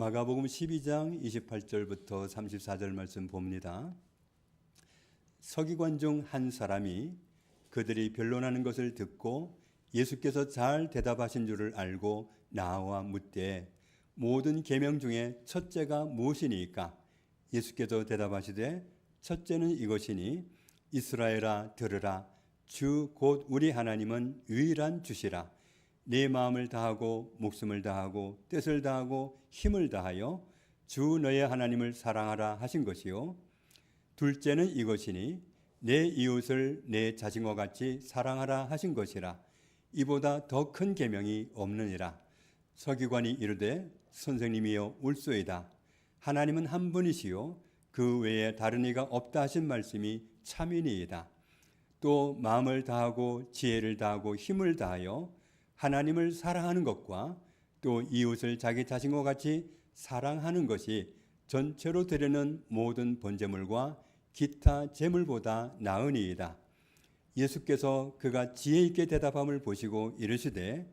마가복음 12장 28절부터 34절 말씀 봅니다. 서기관 중 한 사람이 그들이 변론하는 것을 듣고 예수께서 잘 대답하신 줄을 알고 나와 묻되 모든 계명 중에 첫째가 무엇이니까? 예수께서 대답하시되 첫째는 이것이니 이스라엘아 들으라 주 곧 우리 하나님은 유일한 주시라. 네 마음을 다하고 목숨을 다하고 뜻을 다하고 힘을 다하여 주 너의 하나님을 사랑하라 하신 것이요. 둘째는 이것이니 내 이웃을 내 자신과 같이 사랑하라 하신 것이라. 이보다 더 큰 계명이 없느니라. 서기관이 이르되 선생님이여 옳소이다. 하나님은 한 분이시요 그 외에 다른 이가 없다 하신 말씀이 참이니이다. 또 마음을 다하고 지혜를 다하고 힘을 다하여 하나님을 사랑하는 것과 또 이웃을 자기 자신과 같이 사랑하는 것이 전체로 드리는 모든 번제물과 기타 제물보다 나으니이다. 예수께서 그가 지혜 있게 대답함을 보시고 이르시되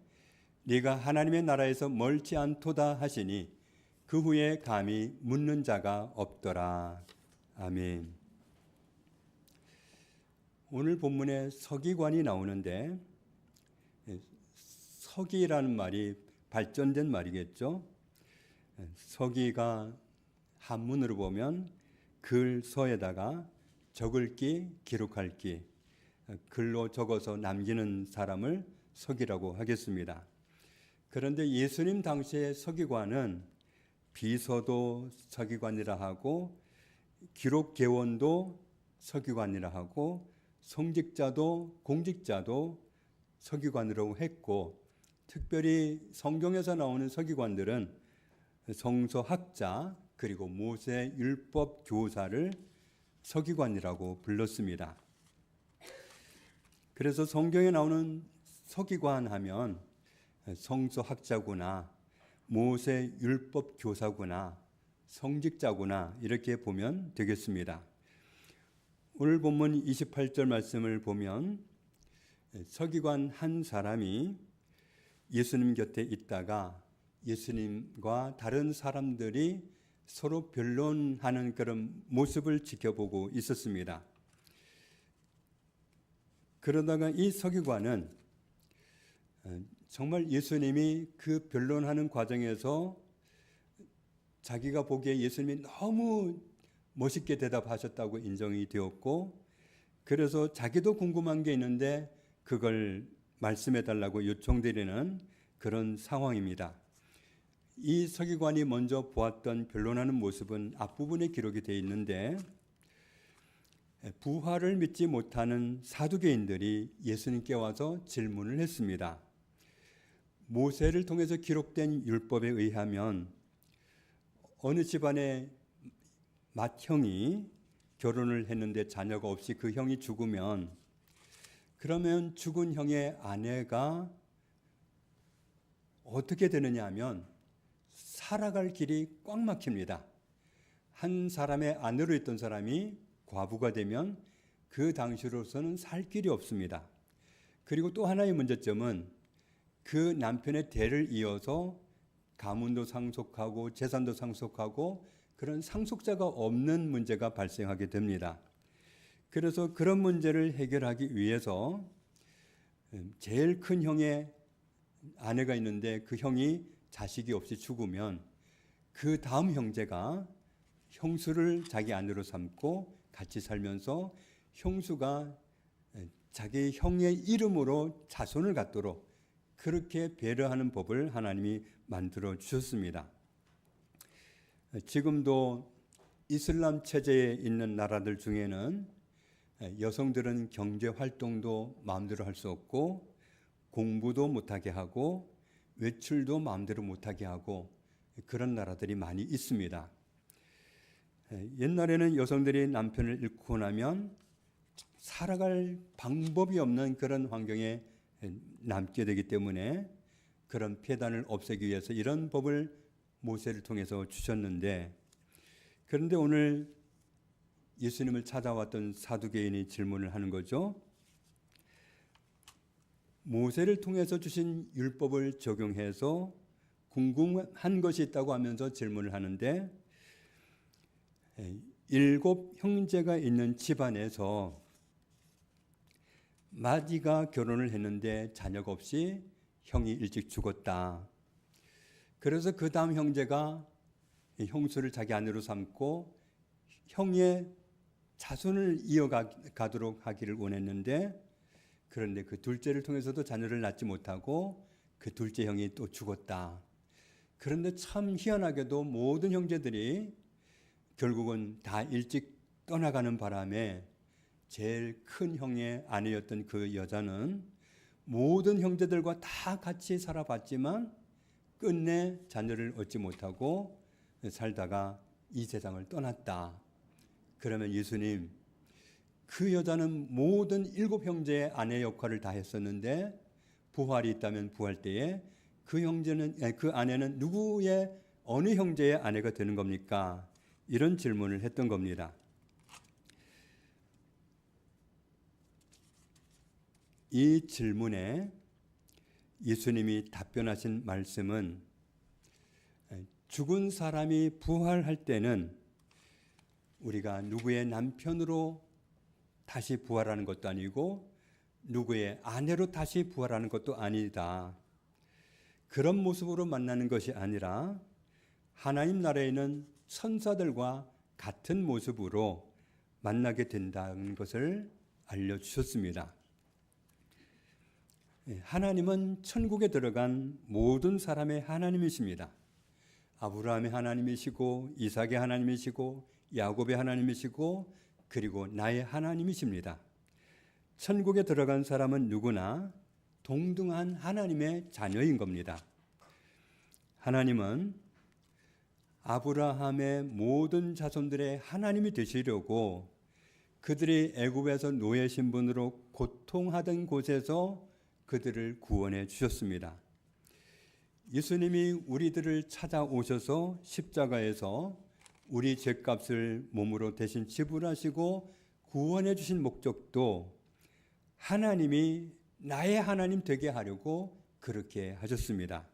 네가 하나님의 나라에서 멀지 않도다 하시니 그 후에 감히 묻는 자가 없더라. 아멘. 오늘 본문에 서기관이 나오는데 서기라는 말이 발전된 말이겠죠. 서기가 한문으로 보면 글, 서에다가 적을 기, 기록할 기, 글로 적어서 남기는 사람을 서기라고 하겠습니다. 그런데 예수님 당시의 서기관은 비서도 서기관이라 하고 기록계원도 서기관이라 하고 성직자도 공직자도 서기관으로 했고 특별히 성경에서 나오는 서기관들은 성서학자 그리고 모세 율법 교사를 서기관이라고 불렀습니다. 그래서 성경에 나오는 서기관 하면 성서학자구나, 모세 율법 교사구나, 성직자구나 이렇게 보면 되겠습니다. 오늘 본문 28절 말씀을 보면 서기관 한 사람이 예수님 곁에 있다가 예수님과 다른 사람들이 서로 변론하는 그런 모습을 지켜보고 있었습니다. 그러다가 이 서기관은 정말 예수님이 그 변론하는 과정에서 자기가 보기에 예수님이 너무 멋있게 대답하셨다고 인정이 되었고 그래서 자기도 궁금한 게 있는데 그걸 말씀해 달라고 요청드리는 그런 상황입니다. 이 서기관이 먼저 보았던 변론하는 모습은 앞부분에 기록이 되어 있는데 부활을 믿지 못하는 사두개인들이 예수님께 와서 질문을 했습니다. 모세를 통해서 기록된 율법에 의하면 어느 집안의 맏형이 결혼을 했는데 자녀가 없이 그 형이 죽으면 그러면 죽은 형의 아내가 어떻게 되느냐 하면 살아갈 길이 꽉 막힙니다. 한 사람의 아내로 있던 사람이 과부가 되면 그 당시로서는 살 길이 없습니다. 그리고 또 하나의 문제점은 그 남편의 대를 이어서 가문도 상속하고 재산도 상속하고 그런 상속자가 없는 문제가 발생하게 됩니다. 그래서 그런 문제를 해결하기 위해서 제일 큰 형의 아내가 있는데 그 형이 자식이 없이 죽으면 그 다음 형제가 형수를 자기 아내로 삼고 같이 살면서 형수가 자기 형의 이름으로 자손을 갖도록 그렇게 배려하는 법을 하나님이 만들어 주셨습니다. 지금도 이슬람 체제에 있는 나라들 중에는 여성들은 경제 활동도 마음대로 할 수 없고 공부도 못하게 하고 외출도 마음대로 못하게 하고 그런 나라들이 많이 있습니다. 옛날에는 여성들이 남편을 잃고 나면 살아갈 방법이 없는 그런 환경에 남게 되기 때문에 그런 폐단을 없애기 위해서 이런 법을 모세를 통해서 주셨는데 그런데 오늘 예수님을 찾아왔던 사두개인이 질문을 하는 거죠. 모세를 통해서 주신 율법을 적용해서 궁금한 것이 있다고 하면서 질문을 하는데 7 형제가 있는 집안에서 마디가 결혼을 했는데 자녀가 없이 형이 일찍 죽었다. 그래서 그 다음 형제가 형수를 자기 아내로 삼고 형의 자손을 이어가도록 하기를 원했는데, 그런데 그 둘째를 통해서도 자녀를 낳지 못하고 그 둘째 형이 또 죽었다. 그런데 참 희한하게도 모든 형제들이 결국은 다 일찍 떠나가는 바람에 제일 큰 형의 아내였던 그 여자는 모든 형제들과 다 같이 살아봤지만 끝내 자녀를 얻지 못하고 살다가 이 세상을 떠났다. 그러면 예수님, 그 여자는 모든 7 형제의 아내 역할을 다 했었는데 부활이 있다면 부활 때에 그 아내는 누구의 어느 형제의 아내가 되는 겁니까? 이런 질문을 했던 겁니다. 이 질문에 예수님이 답변하신 말씀은 죽은 사람이 부활할 때는 우리가 누구의 남편으로 다시 부활하는 것도 아니고 누구의 아내로 다시 부활하는 것도 아니다. 그런 모습으로 만나는 것이 아니라 하나님 나라에는 천사들과 같은 모습으로 만나게 된다는 것을 알려주셨습니다. 하나님은 천국에 들어간 모든 사람의 하나님이십니다. 아브라함의 하나님이시고 이삭의 하나님이시고 야곱의 하나님이시고 그리고 나의 하나님이십니다. 천국에 들어간 사람은 누구나 동등한 하나님의 자녀인 겁니다. 하나님은 아브라함의 모든 자손들의 하나님이 되시려고 그들이 애굽에서 노예 신분으로 고통하던 곳에서 그들을 구원해 주셨습니다. 예수님이 우리들을 찾아오셔서 십자가에서 우리 죄값을 몸으로 대신 지불하시고 구원해 주신 목적도 하나님이 나의 하나님 되게 하려고 그렇게 하셨습니다.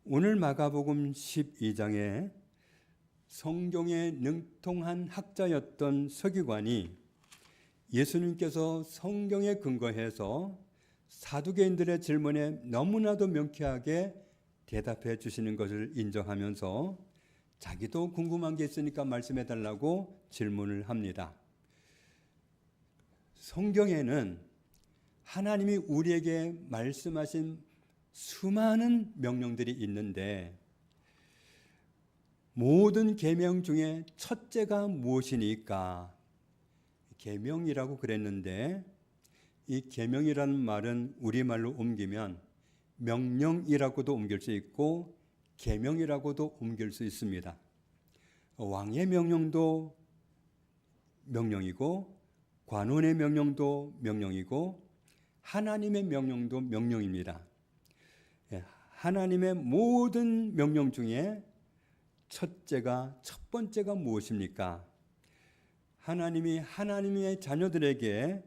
오늘 마가복음 12장에 성경에 능통한 학자였던 서기관이 예수님께서 성경에 근거해서 사두개인들의 질문에 너무나도 명쾌하게 대답해 주시는 것을 인정하면서 자기도 궁금한 게 있으니까 말씀해 달라고 질문을 합니다. 성경에는 하나님이 우리에게 말씀하신 수많은 명령들이 있는데 모든 계명 중에 첫째가 무엇이니까? 계명이라고 그랬는데 이 계명이라는 말은 우리말로 옮기면 명령이라고도 옮길 수 있고 계명이라고도 옮길 수 있습니다. 왕의 명령도 명령이고 관원의 명령도 명령이고 하나님의 명령도 명령입니다. 하나님의 모든 명령 중에 첫 번째가 무엇입니까? 하나님이 하나님의 자녀들에게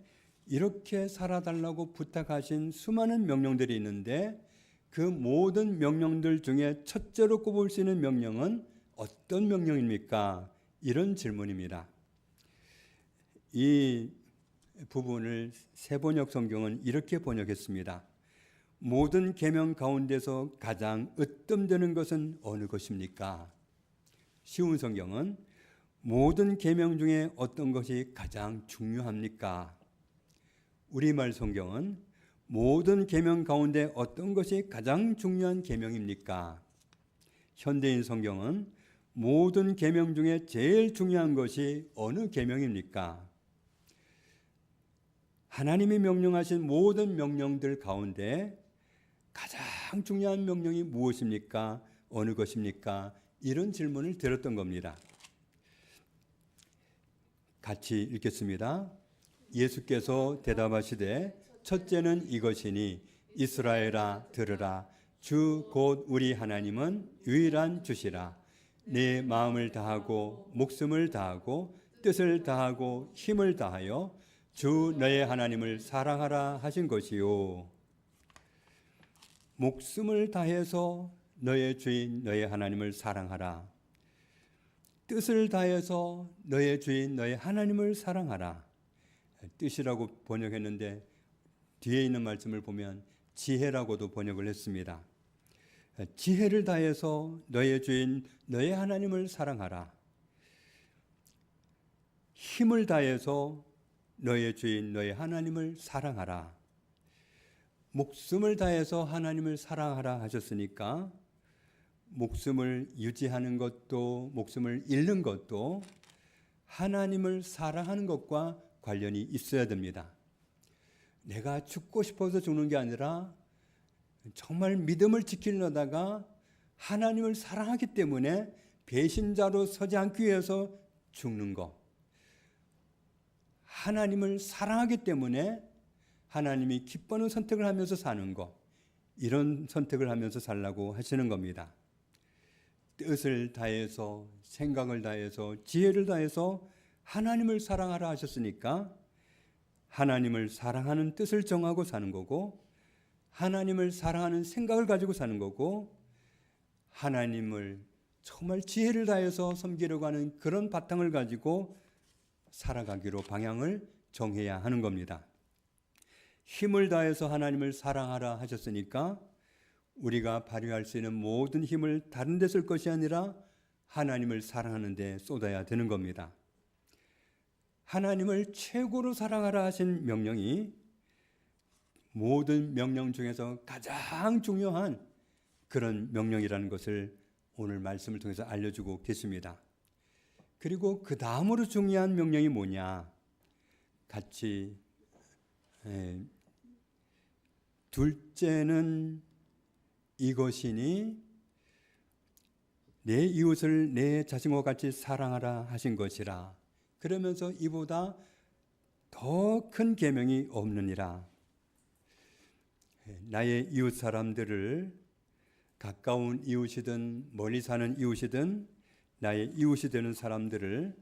이렇게 살아달라고 부탁하신 수많은 명령들이 있는데 그 모든 명령들 중에 첫째로 꼽을 수 있는 명령은 어떤 명령입니까? 이런 질문입니다. 이 부분을 세번역 성경은 이렇게 번역했습니다. 모든 계명 가운데서 가장 으뜸되는 것은 어느 것입니까? 쉬운 성경은 모든 계명 중에 어떤 것이 가장 중요합니까? 우리말 성경은 모든 계명 가운데 어떤 것이 가장 중요한 계명입니까? 현대인 성경은 모든 계명 중에 제일 중요한 것이 어느 계명입니까? 하나님이 명령하신 모든 명령들 가운데 가장 중요한 명령이 무엇입니까? 어느 것입니까? 이런 질문을 드렸던 겁니다. 같이 읽겠습니다. 예수께서 대답하시되 첫째는 이것이니 이스라엘아 들으라. 주 곧 우리 하나님은 유일한 주시라. 내 마음을 다하고 목숨을 다하고 뜻을 다하고 힘을 다하여 주 너의 하나님을 사랑하라 하신 것이요. 목숨을 다해서 너의 주인 너의 하나님을 사랑하라. 뜻을 다해서 너의 주인 너의 하나님을 사랑하라. 뜻이라고 번역했는데 뒤에 있는 말씀을 보면 지혜라고도 번역을 했습니다. 지혜를 다해서 너의 주인 너의 하나님을 사랑하라. 힘을 다해서 너의 주인 너의 하나님을 사랑하라. 목숨을 다해서 하나님을 사랑하라 하셨으니까 목숨을 유지하는 것도 목숨을 잃는 것도 하나님을 사랑하는 것과 관련이 있어야 됩니다. 내가 죽고 싶어서 죽는 게 아니라 정말 믿음을 지키려다가 하나님을 사랑하기 때문에 배신자로 서지 않기 위해서 죽는 것. 하나님을 사랑하기 때문에 하나님이 기뻐하는 선택을 하면서 사는 것. 이런 선택을 하면서 살라고 하시는 겁니다. 뜻을 다해서 생각을 다해서 지혜를 다해서 하나님을 사랑하라 하셨으니까 하나님을 사랑하는 뜻을 정하고 사는 거고 하나님을 사랑하는 생각을 가지고 사는 거고 하나님을 정말 지혜를 다해서 섬기려고 하는 그런 바탕을 가지고 살아가기로 방향을 정해야 하는 겁니다. 힘을 다해서 하나님을 사랑하라 하셨으니까 우리가 발휘할 수 있는 모든 힘을 다른 데 쓸 것이 아니라 하나님을 사랑하는 데 쏟아야 되는 겁니다. 하나님을 최고로 사랑하라 하신 명령이 모든 명령 중에서 가장 중요한 그런 명령이라는 것을 오늘 말씀을 통해서 알려주고 계십니다. 그리고 그 다음으로 중요한 명령이 뭐냐? 같이 둘째는 이것이니 내 이웃을 내 자신과 같이 사랑하라 하신 것이라. 그러면서 이보다 더 큰 계명이 없느니라. 나의 이웃 사람들을 가까운 이웃이든 멀리 사는 이웃이든 나의 이웃이 되는 사람들을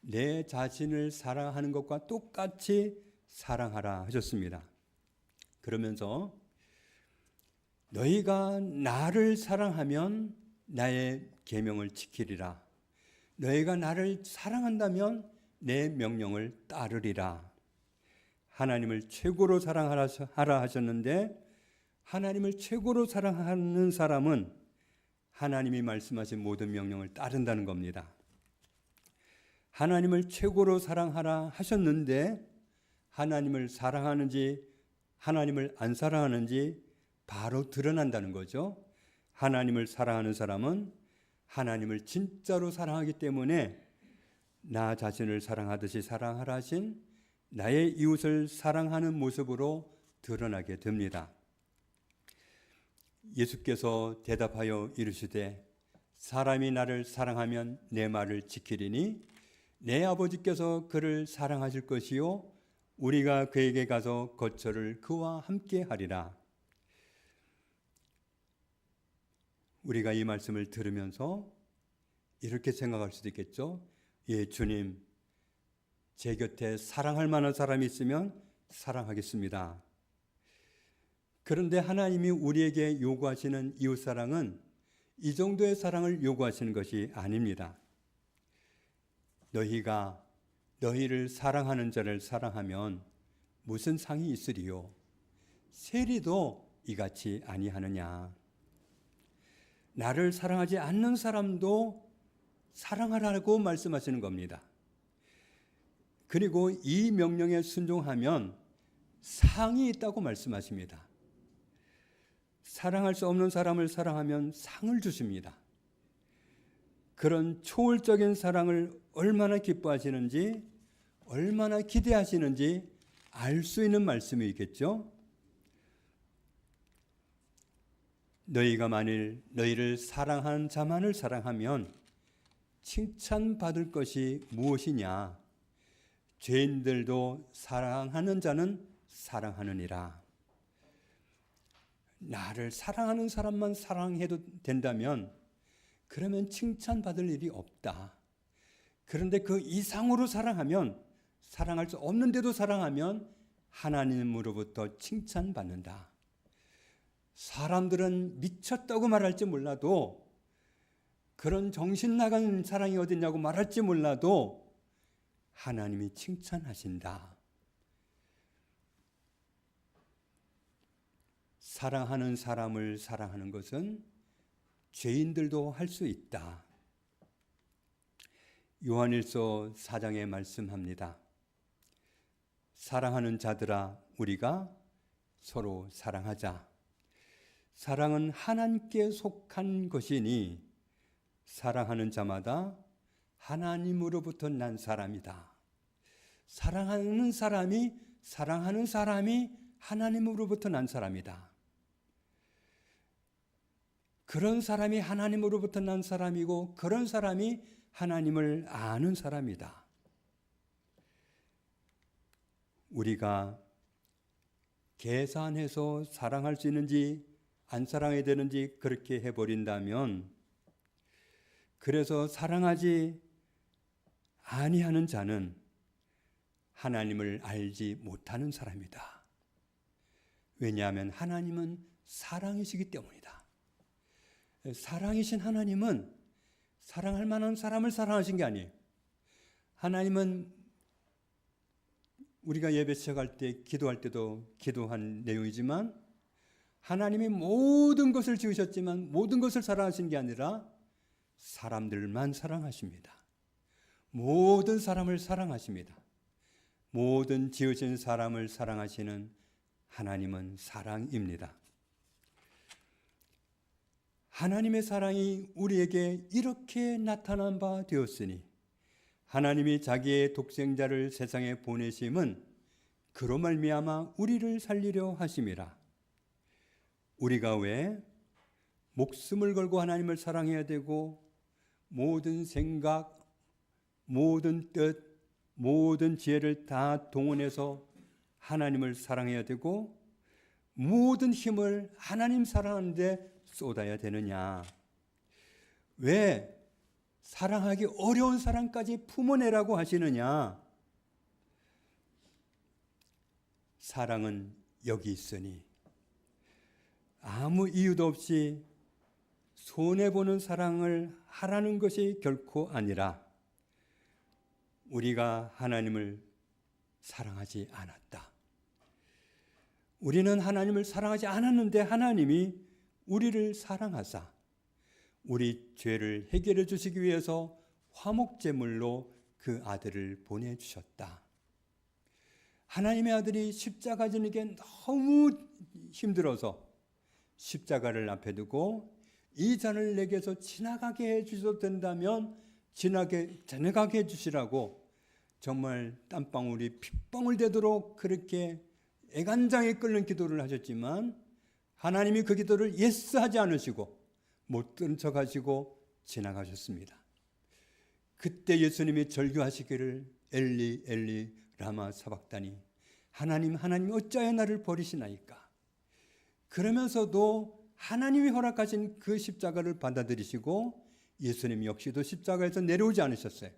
내 자신을 사랑하는 것과 똑같이 사랑하라 하셨습니다. 그러면서 너희가 나를 사랑하면 나의 계명을 지키리라. 너희가 나를 사랑한다면 내 명령을 따르리라. 하나님을 최고로 사랑하라 하셨는데 하나님을 최고로 사랑하는 사람은 하나님이 말씀하신 모든 명령을 따른다는 겁니다. 하나님을 최고로 사랑하라 하셨는데 하나님을 사랑하는지 하나님을 안 사랑하는지 바로 드러난다는 거죠. 하나님을 사랑하는 사람은 하나님을 진짜로 사랑하기 때문에 나 자신을 사랑하듯이 사랑하라 하신 나의 이웃을 사랑하는 모습으로 드러나게 됩니다. 예수께서 대답하여 이르시되 사람이 나를 사랑하면 내 말을 지키리니 내 아버지께서 그를 사랑하실 것이요 우리가 그에게 가서 거처를 그와 함께 하리라. 우리가 이 말씀을 들으면서 이렇게 생각할 수도 있겠죠. 예, 주님, 제 곁에 사랑할 만한 사람이 있으면 사랑하겠습니다. 그런데 하나님이 우리에게 요구하시는 이웃사랑은 이 정도의 사랑을 요구하시는 것이 아닙니다. 너희가 너희를 사랑하는 자를 사랑하면 무슨 상이 있으리요? 세리도 이같이 아니하느냐? 나를 사랑하지 않는 사람도 사랑하라고 말씀하시는 겁니다. 그리고 이 명령에 순종하면 상이 있다고 말씀하십니다. 사랑할 수 없는 사람을 사랑하면 상을 주십니다. 그런 초월적인 사랑을 얼마나 기뻐하시는지 얼마나 기대하시는지 알 수 있는 말씀이겠죠. 너희가 만일 너희를 사랑하는 자만을 사랑하면 칭찬받을 것이 무엇이냐? 죄인들도 사랑하는 자는 사랑하느니라. 나를 사랑하는 사람만 사랑해도 된다면 그러면 칭찬받을 일이 없다. 그런데 그 이상으로 사랑하면 사랑할 수 없는데도 사랑하면 하나님으로부터 칭찬받는다. 사람들은 미쳤다고 말할지 몰라도, 그런 정신 나간 사랑이 어딨냐고 말할지 몰라도 하나님이 칭찬하신다. 사랑하는 사람을 사랑하는 것은 죄인들도 할 수 있다. 요한일서 4장에 말씀합니다. 사랑하는 자들아, 우리가 서로 사랑하자. 사랑은 하나님께 속한 것이니 사랑하는 자마다 하나님으로부터 난 사람이다. 사랑하는 사람이 하나님으로부터 난 사람이다. 그런 사람이 하나님으로부터 난 사람이고, 그런 사람이 하나님을 아는 사람이다. 우리가 계산해서 사랑할 수 있는지 안 사랑해야 되는지 그렇게 해버린다면, 그래서 사랑하지 아니하는 자는 하나님을 알지 못하는 사람이다. 왜냐하면 하나님은 사랑이시기 때문이다. 사랑이신 하나님은 사랑할 만한 사람을 사랑하신 게 아니에요. 하나님은 우리가 예배 시작할 때, 기도할 때도 기도한 내용이지만, 하나님이 모든 것을 지으셨지만 모든 것을 사랑하신 게 아니라 사람들만 사랑하십니다. 모든 사람을 사랑하십니다. 모든 지으신 사람을 사랑하시는 하나님은 사랑입니다. 하나님의 사랑이 우리에게 이렇게 나타난 바 되었으니, 하나님이 자기의 독생자를 세상에 보내심은 그로 말미암아 우리를 살리려 하심이라. 우리가 왜 목숨을 걸고 하나님을 사랑해야 되고, 모든 생각, 모든 뜻, 모든 지혜를 다 동원해서 하나님을 사랑해야 되고, 모든 힘을 하나님 사랑하는데 쏟아야 되느냐? 왜 사랑하기 어려운 사랑까지 품어내라고 하시느냐? 사랑은 여기 있으니 아무 이유도 없이 손해보는 사랑을 하라는 것이 결코 아니라, 우리가 하나님을 사랑하지 않았다. 우리는 하나님을 사랑하지 않았는데 하나님이 우리를 사랑하사 우리 죄를 해결해 주시기 위해서 화목제물로 그 아들을 보내주셨다. 하나님의 아들이 십자가 지는 게 너무 힘들어서 십자가를 앞에 두고, 이 잔을 내게서 지나가게 해주셔도 된다면 지나가게 해주시라고 정말 땀방울이 핏방울 되도록 그렇게 애간장에 끓는 기도를 하셨지만, 하나님이 그 기도를 예스하지 않으시고 못 들은 척 하시고 지나가셨습니다. 그때 예수님이 절규하시기를 엘리 엘리 라마 사박다니, 하나님 하나님 어찌하여 나를 버리시나이까. 그러면서도 하나님이 허락하신 그 십자가를 받아들이시고, 예수님 역시도 십자가에서 내려오지 않으셨어요.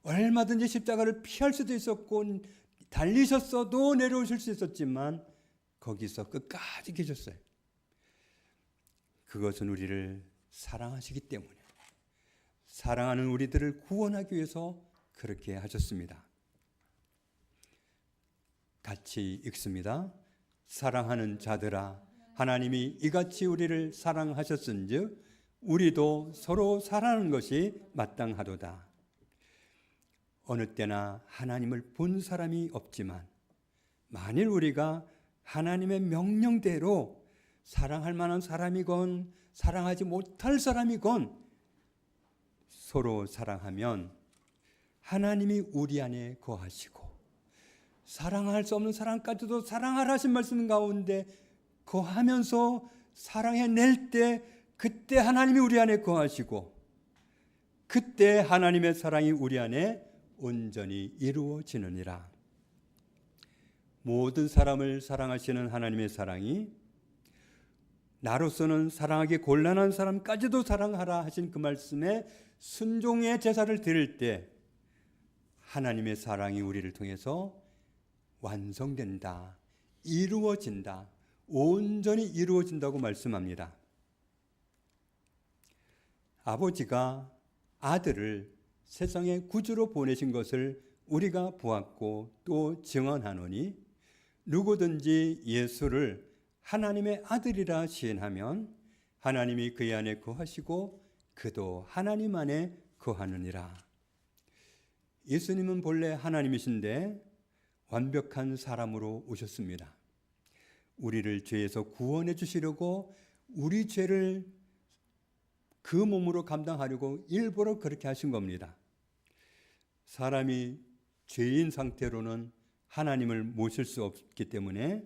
얼마든지 십자가를 피할 수도 있었고 달리셨어도 내려오실 수 있었지만 거기서 끝까지 계셨어요. 그것은 우리를 사랑하시기 때문에, 사랑하는 우리들을 구원하기 위해서 그렇게 하셨습니다. 같이 읽습니다. 사랑하는 자들아, 하나님이 이같이 우리를 사랑하셨은즉 우리도 서로 사랑하는 것이 마땅하도다. 어느 때나 하나님을 본 사람이 없지만, 만일 우리가 하나님의 명령대로 사랑할 만한 사람이건 사랑하지 못할 사람이건 서로 사랑하면 하나님이 우리 안에 거하시고, 사랑할 수 없는 사람까지도 사랑하라 하신 말씀 가운데 거하면서 사랑해낼 때, 그때 하나님이 우리 안에 거하시고, 그때 하나님의 사랑이 우리 안에 온전히 이루어지느니라. 모든 사람을 사랑하시는 하나님의 사랑이 나로서는 사랑하기 곤란한 사람까지도 사랑하라 하신 그 말씀에 순종의 제사를 드릴 때 하나님의 사랑이 우리를 통해서 완성된다, 이루어진다, 온전히 이루어진다고 말씀합니다. 아버지가 아들을 세상에 구주로 보내신 것을 우리가 보았고 또 증언하노니 누구든지 예수를 하나님의 아들이라 시인하면 하나님이 그의 안에 거하시고 그도 하나님 안에 거하느니라. 예수님은 본래 하나님이신데 완벽한 사람으로 오셨습니다. 우리를 죄에서 구원해 주시려고 우리 죄를 그 몸으로 감당하려고 일부러 그렇게 하신 겁니다. 사람이 죄인 상태로는 하나님을 모실 수 없기 때문에,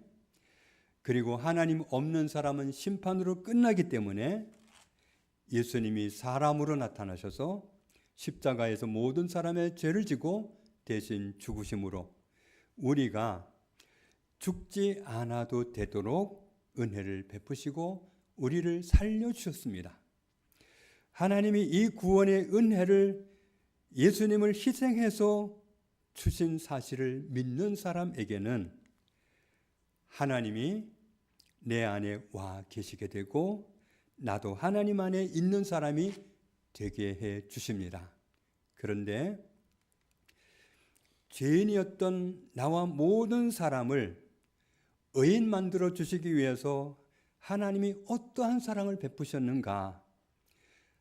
그리고 하나님 없는 사람은 심판으로 끝나기 때문에 예수님이 사람으로 나타나셔서 십자가에서 모든 사람의 죄를 지고 대신 죽으심으로 우리가 죽지 않아도 되도록 은혜를 베푸시고 우리를 살려주셨습니다. 하나님이 이 구원의 은혜를 예수님을 희생해서 주신 사실을 믿는 사람에게는 하나님이 내 안에 와 계시게 되고 나도 하나님 안에 있는 사람이 되게 해 주십니다. 그런데 죄인이었던 나와 모든 사람을 의인 만들어 주시기 위해서 하나님이 어떠한 사랑을 베푸셨는가?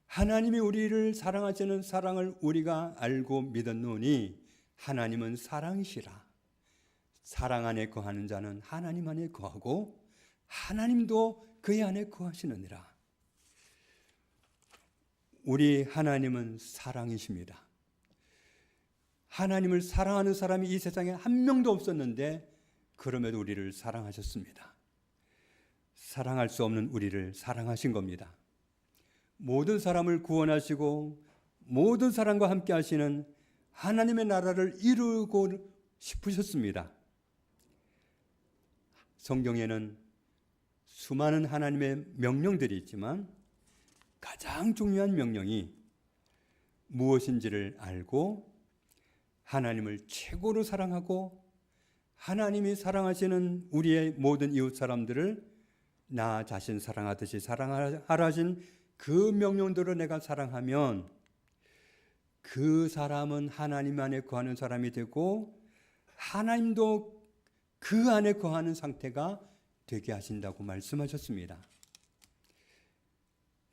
하나님이 우리를 사랑하시는 사랑을 우리가 알고 믿었노니 하나님은 사랑이시라. 사랑 안에 거하는 자는 하나님 안에 거하고 하나님도 그의 안에 거하시느니라. 우리 하나님은 사랑이십니다. 하나님을 사랑하는 사람이 이 세상에 한 명도 없었는데 그럼에도 우리를 사랑하셨습니다. 사랑할 수 없는 우리를 사랑하신 겁니다. 모든 사람을 구원하시고 모든 사람과 함께 하시는 하나님의 나라를 이루고 싶으셨습니다. 성경에는 수많은 하나님의 명령들이 있지만 가장 중요한 명령이 무엇인지를 알고 하나님을 최고로 사랑하고 하나님이 사랑하시는 우리의 모든 이웃 사람들을 나 자신 사랑하듯이 사랑하라 하신 그 명령대로 내가 사랑하면 그 사람은 하나님 안에 거하는 사람이 되고 하나님도 그 안에 거하는 상태가 되게 하신다고 말씀하셨습니다.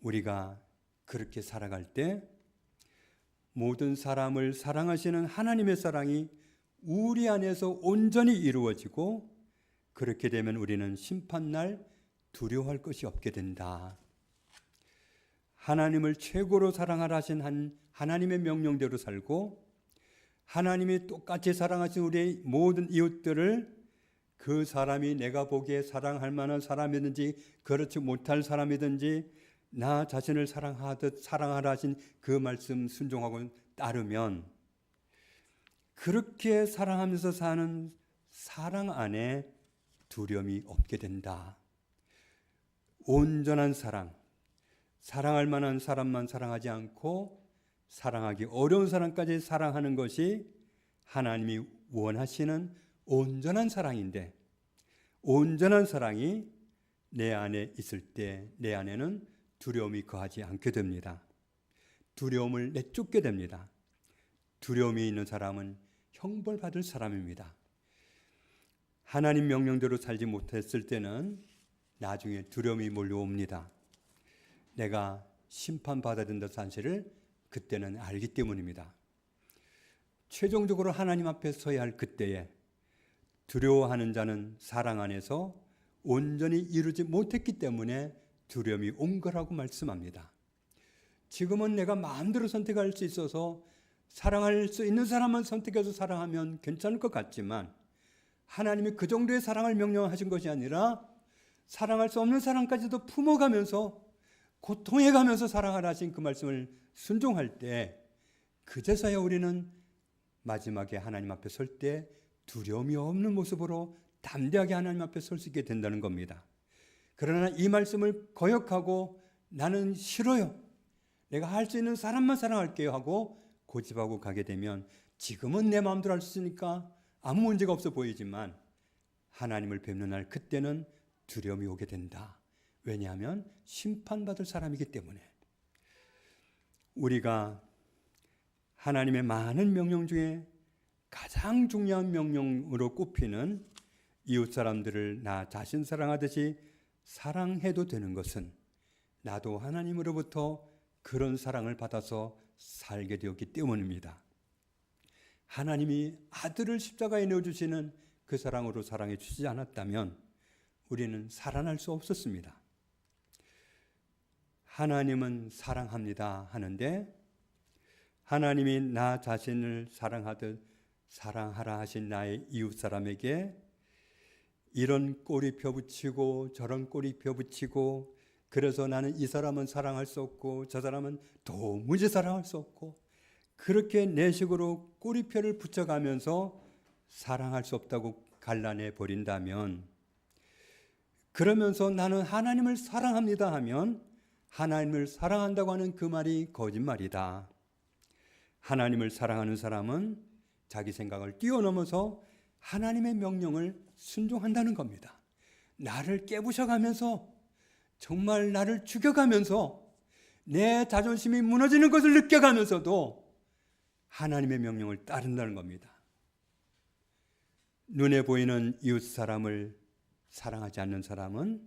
우리가 그렇게 살아갈 때 모든 사람을 사랑하시는 하나님의 사랑이 우리 안에서 온전히 이루어지고 그렇게 되면 우리는 심판날 두려워할 것이 없게 된다. 하나님을 최고로 사랑하라 하신 하나님의 명령대로 살고 하나님이 똑같이 사랑하신 우리의 모든 이웃들을 그 사람이 내가 보기에 사랑할 만한 사람이든지 그렇지 못할 사람이든지 나 자신을 사랑하듯 사랑하라 하신 그 말씀 순종하고 따르면 그렇게 사랑하면서 사는 사랑 안에 두려움이 없게 된다. 온전한 사랑, 사랑할 만한 사람만 사랑하지 않고 사랑하기 어려운 사람까지 사랑하는 것이 하나님이 원하시는 온전한 사랑인데 온전한 사랑이 내 안에 있을 때 내 안에는 두려움이 거하지 않게 됩니다. 두려움을 내쫓게 됩니다. 두려움이 있는 사람은 형벌받을 사람입니다. 하나님 명령대로 살지 못했을 때는 나중에 두려움이 몰려옵니다. 내가 심판받아야 된다는 사실을 그때는 알기 때문입니다. 최종적으로 하나님 앞에 서야 할 그때에 두려워하는 자는 사랑 안에서 온전히 이루지 못했기 때문에 두려움이 온 거라고 말씀합니다. 지금은 내가 마음대로 선택할 수 있어서 사랑할 수 있는 사람만 선택해서 사랑하면 괜찮을 것 같지만 하나님이 그 정도의 사랑을 명령하신 것이 아니라 사랑할 수 없는 사람까지도 품어가면서 고통해가면서 사랑하라 하신 그 말씀을 순종할 때 그제서야 우리는 마지막에 하나님 앞에 설 때 두려움이 없는 모습으로 담대하게 하나님 앞에 설 수 있게 된다는 겁니다. 그러나 이 말씀을 거역하고 나는 싫어요, 내가 할 수 있는 사람만 사랑할게요 하고 고집하고 가게 되면 지금은 내 마음대로 할 수 있으니까 아무 문제가 없어 보이지만 하나님을 뵙는 날 그때는 두려움이 오게 된다. 왜냐하면 심판받을 사람이기 때문에. 우리가 하나님의 많은 명령 중에 가장 중요한 명령으로 꼽히는 이웃 사람들을 나 자신 사랑하듯이 사랑해도 되는 것은 나도 하나님으로부터 그런 사랑을 받아서 살게 되었기 때문입니다. 하나님이 아들을 십자가에 내어주시는 그 사랑으로 사랑해 주시지 않았다면 우리는 살아날 수 없었습니다. 하나님은 사랑합니다 하는데 하나님이 나 자신을 사랑하듯 사랑하라 하신 나의 이웃 사람에게 이런 꼬리 펴붙이고 저런 꼬리 펴붙이고 그래서 나는 이 사람은 사랑할 수 없고 저 사람은 도무지 사랑할 수 없고 그렇게 내 식으로 꼬리표를 붙여가면서 사랑할 수 없다고 갈라내 버린다면, 그러면서 나는 하나님을 사랑합니다 하면 하나님을 사랑한다고 하는 그 말이 거짓말이다. 하나님을 사랑하는 사람은 자기 생각을 뛰어넘어서 하나님의 명령을 순종한다는 겁니다. 나를 깨부셔가면서 정말 나를 죽여가면서 내 자존심이 무너지는 것을 느껴가면서도 하나님의 명령을 따른다는 겁니다. 눈에 보이는 이웃 사람을 사랑하지 않는 사람은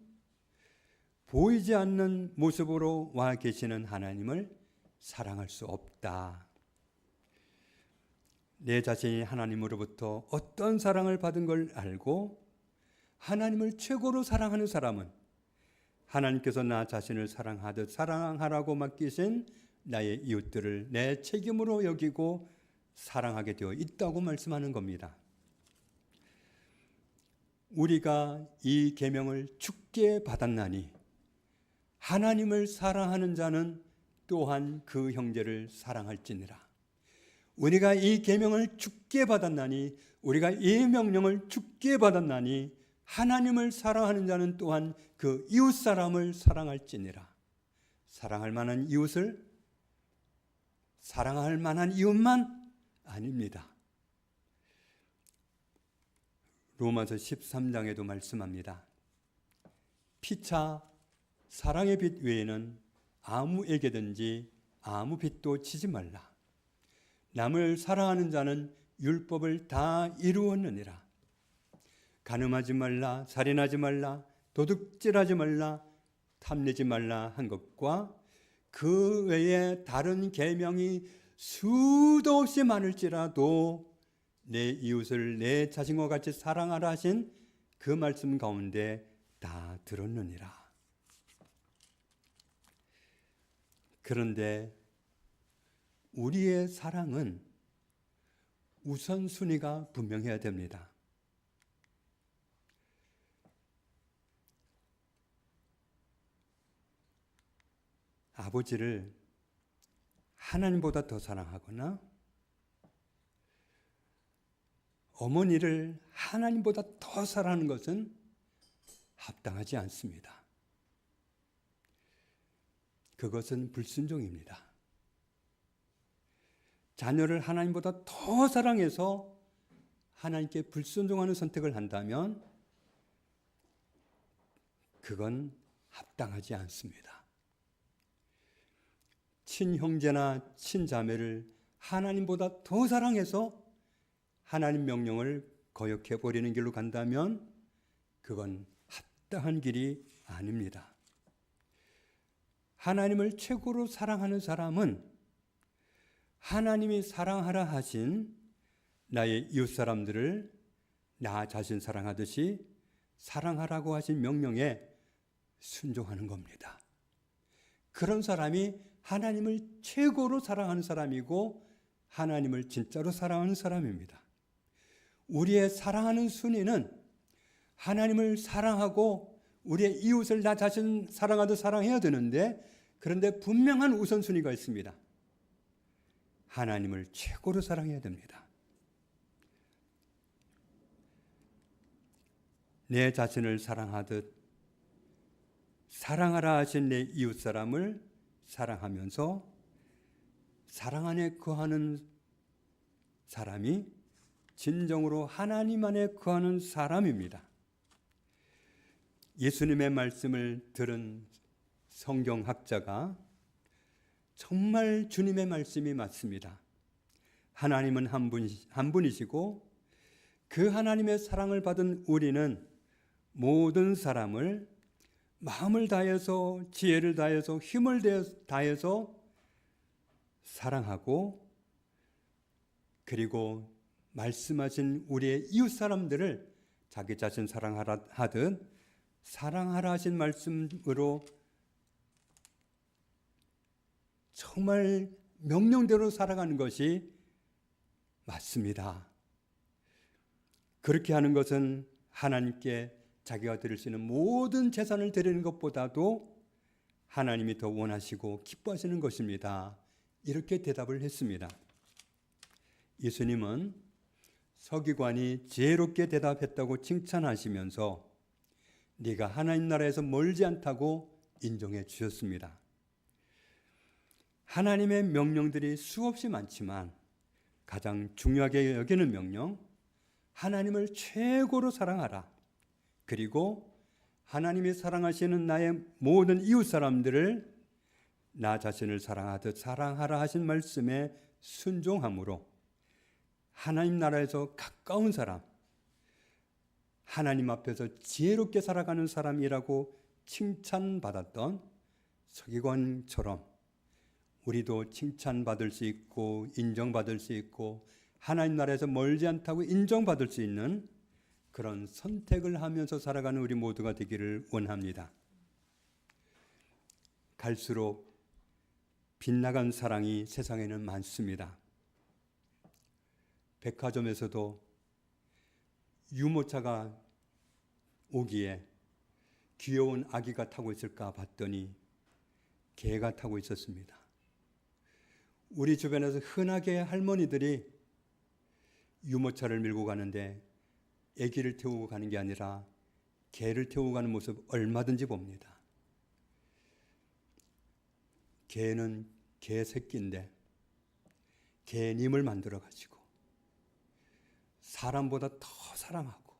보이지 않는 모습으로 와 계시는 하나님을 사랑할 수 없다. 내 자신이 하나님으로부터 어떤 사랑을 받은 걸 알고 하나님을 최고로 사랑하는 사람은 하나님께서 나 자신을 사랑하듯 사랑하라고 맡기신 나의 이웃들을 내 책임으로 여기고 사랑하게 되어 있다고 말씀하는 겁니다. 우리가 이 계명을 주께 받았나니 하나님을 사랑하는 자는 또한 그 형제를 사랑할지니라. 우리가 이 계명을 주께 받았나니, 우리가 이 명령을 주께 받았나니 하나님을 사랑하는 자는 또한 그 이웃 사람을 사랑할지니라. 사랑할 만한 이웃을 사랑할 만한 이웃만 아닙니다. 로마서 13장에도 말씀합니다. 피차 사랑의 빛 외에는 아무에게든지 아무 빛도 치지 말라. 남을 사랑하는 자는 율법을 다 이루었느니라. 간음하지 말라, 살인하지 말라, 도둑질하지 말라, 탐내지 말라 한 것과 그 외에 다른 계명이 수도 없이 많을지라도 내 이웃을 내 자신과 같이 사랑하라 하신 그 말씀 가운데 다 들었느니라. 그런데 우리의 사랑은 우선순위가 분명해야 됩니다. 아버지를 하나님보다 더 사랑하거나 어머니를 하나님보다 더 사랑하는 것은 합당하지 않습니다. 그것은 불순종입니다. 자녀를 하나님보다 더 사랑해서 하나님께 불순종하는 선택을 한다면 그건 합당하지 않습니다. 친형제나 친자매를 하나님보다 더 사랑해서 하나님 명령을 거역해 버리는 길로 간다면 그건 합당한 길이 아닙니다. 하나님을 최고로 사랑하는 사람은 하나님이 사랑하라 하신 나의 이웃 사람들을 나 자신 사랑하듯이 사랑하라고 하신 명령에 순종하는 겁니다. 그런 사람이 하나님을 최고로 사랑하는 사람이고 하나님을 진짜로 사랑하는 사람입니다. 우리의 사랑하는 순위는 하나님을 사랑하고 우리의 이웃을 나 자신 사랑하듯 사랑해야 되는데, 그런데 분명한 우선순위가 있습니다. 하나님을 최고로 사랑해야 됩니다. 내 자신을 사랑하듯 사랑하라 하신 내 이웃 사람을 사랑하면서 사랑 안에 거하는 사람이 진정으로 하나님 안에 거하는 사람입니다. 예수님의 말씀을 들은 성경학자가 정말 주님의 말씀이 맞습니다. 하나님은 한 분이시고 그 하나님의 사랑을 받은 우리는 모든 사람을 마음을 다해서 지혜를 다해서 힘을 다해서 사랑하고, 그리고 말씀하신 우리의 이웃 사람들을 자기 자신 사랑하라 하듯 사랑하라 하신 말씀으로 정말 명령대로 살아가는 것이 맞습니다. 그렇게 하는 것은 하나님께 자기가 드릴 수 있는 모든 재산을 드리는 것보다도 하나님이 더 원하시고 기뻐하시는 것입니다. 이렇게 대답을 했습니다. 예수님은 서기관이 지혜롭게 대답했다고 칭찬하시면서 네가 하나님 나라에서 멀지 않다고 인정해 주셨습니다. 하나님의 명령들이 수없이 많지만 가장 중요하게 여기는 명령, 하나님을 최고로 사랑하라. 그리고 하나님이 사랑하시는 나의 모든 이웃 사람들을 나 자신을 사랑하듯 사랑하라 하신 말씀에 순종함으로 하나님 나라에서 가까운 사람, 하나님 앞에서 지혜롭게 살아가는 사람이라고 칭찬받았던 서기관처럼 우리도 칭찬받을 수 있고 인정받을 수 있고 하나님 나라에서 멀지 않다고 인정받을 수 있는 그런 선택을 하면서 살아가는 우리 모두가 되기를 원합니다. 갈수록 빗나간 사랑이 세상에는 많습니다. 백화점에서도 유모차가 오기에 귀여운 아기가 타고 있을까 봤더니 개가 타고 있었습니다. 우리 주변에서 흔하게 할머니들이 유모차를 밀고 가는데 아기를 태우고 가는 게 아니라 개를 태우고 가는 모습 얼마든지 봅니다. 개는 개 새끼인데 개님을 만들어 가지고 사람보다 더 사랑하고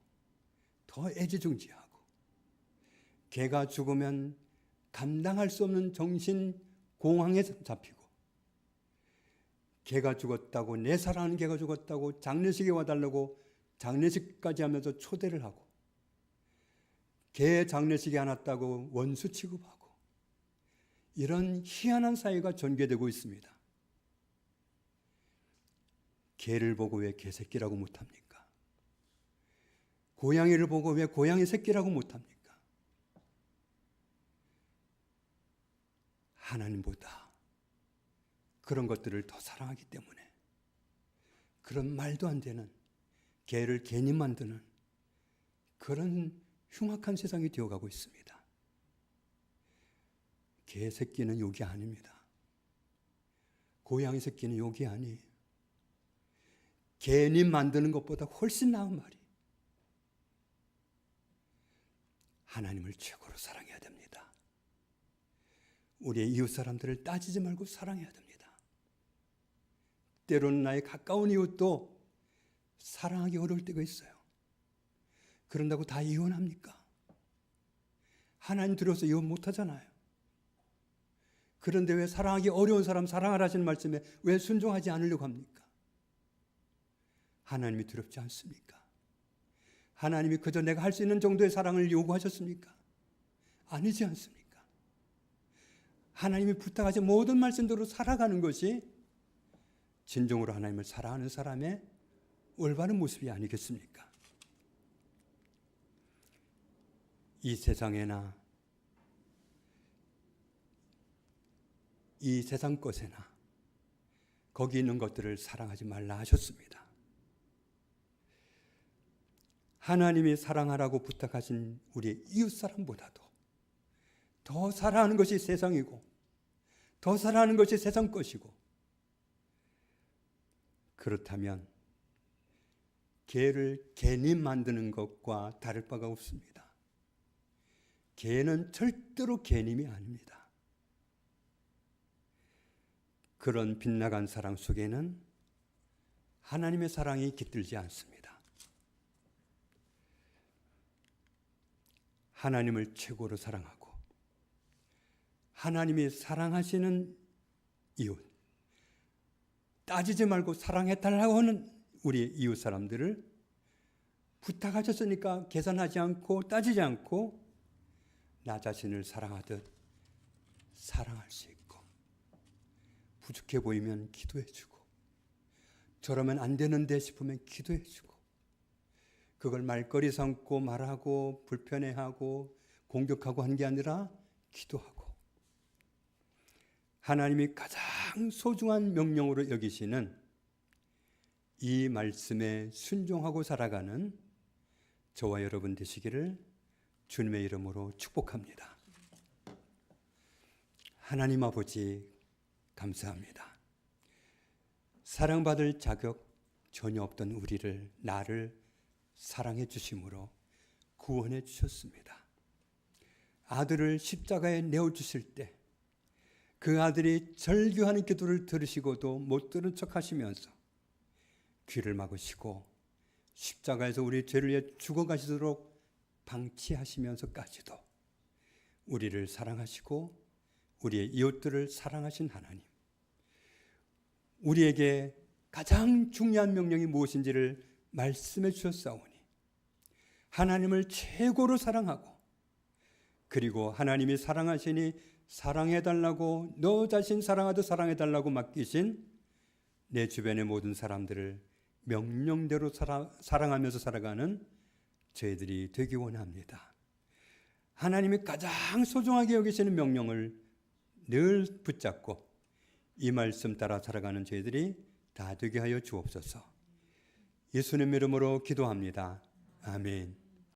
더 애지중지하고, 개가 죽으면 감당할 수 없는 정신 공황에 잡히고, 개가 죽었다고, 내 사랑하는 개가 죽었다고 장례식에 와달라고 장례식까지 하면서 초대를 하고, 개 장례식에 안 왔다고 원수 취급하고, 이런 희한한 사회가 전개되고 있습니다. 개를 보고 왜 개새끼라고 못합니까? 고양이를 보고 왜 고양이 새끼라고 못합니까? 하나님보다 그런 것들을 더 사랑하기 때문에 그런 말도 안 되는, 개를 개님 만드는 그런 흉악한 세상이 되어가고 있습니다. 개 새끼는 욕이 아닙니다. 고양이 새끼는 욕이 아니에요. 개님 만드는 것보다 훨씬 나은 말이, 하나님을 최고로 사랑해야 됩니다. 우리의 이웃 사람들을 따지지 말고 사랑해야 됩니다. 때로는 나의 가까운 이웃도 사랑하기 어려울 때가 있어요. 그런다고 다 이혼합니까? 하나님 두려워서 이혼 못하잖아요. 그런데 왜 사랑하기 어려운 사람 사랑하라 하시는 말씀에 왜 순종하지 않으려고 합니까? 하나님이 두렵지 않습니까? 하나님이 그저 내가 할 수 있는 정도의 사랑을 요구하셨습니까? 아니지 않습니까? 하나님이 부탁하신 모든 말씀대로 살아가는 것이 진정으로 하나님을 사랑하는 사람의 올바른 모습이 아니겠습니까? 이 세상에나 이 세상 것에나 거기 있는 것들을 사랑하지 말라 하셨습니다. 하나님이 사랑하라고 부탁하신 우리 이웃 사람보다도 더 사랑하는 것이 세상이고, 더 사랑하는 것이 세상 것이고, 그렇다면 개를 개님 만드는 것과 다를 바가 없습니다. 개는 절대로 개님이 아닙니다. 그런 빗나간 사랑 속에는 하나님의 사랑이 깃들지 않습니다. 하나님을 최고로 사랑하고 하나님이 사랑하시는 이웃, 따지지 말고 사랑해달라고 하는 우리 이웃 사람들을 부탁하셨으니까 계산하지 않고 따지지 않고 나 자신을 사랑하듯 사랑할 수 있고, 부족해 보이면 기도해주고, 저러면 안 되는데 싶으면 기도해주고, 그걸 말거리 삼고 말하고 불편해하고 공격하고 한 게 아니라 기도하고, 하나님이 가장 소중한 명령으로 여기시는 이 말씀에 순종하고 살아가는 저와 여러분 되시기를 주님의 이름으로 축복합니다. 하나님 아버지 감사합니다. 사랑받을 자격 전혀 없던 우리를, 나를 사랑해 주심으로 구원해 주셨습니다. 아들을 십자가에 내어주실 때 그 아들이 절규하는 기도를 들으시고도 못 들은 척 하시면서 귀를 막으시고 십자가에서 우리 죄를 위해 죽어가시도록 방치하시면서까지도 우리를 사랑하시고 우리의 이웃들을 사랑하신 하나님, 우리에게 가장 중요한 명령이 무엇인지를 말씀해 주셨사오니 하나님을 최고로 사랑하고, 그리고 하나님이 사랑하시니 사랑해달라고, 너 자신 사랑하듯 사랑해달라고 맡기신 내 주변의 모든 사람들을 명령대로 사랑하면서 살아가는 저희들이 되기 원합니다. 하나님이 가장 소중하게 여기시는 명령을 늘 붙잡고 이 말씀 따라 살아가는 저희들이 다 되게 하여 주옵소서. 예수님 이름으로 기도합니다. 아멘.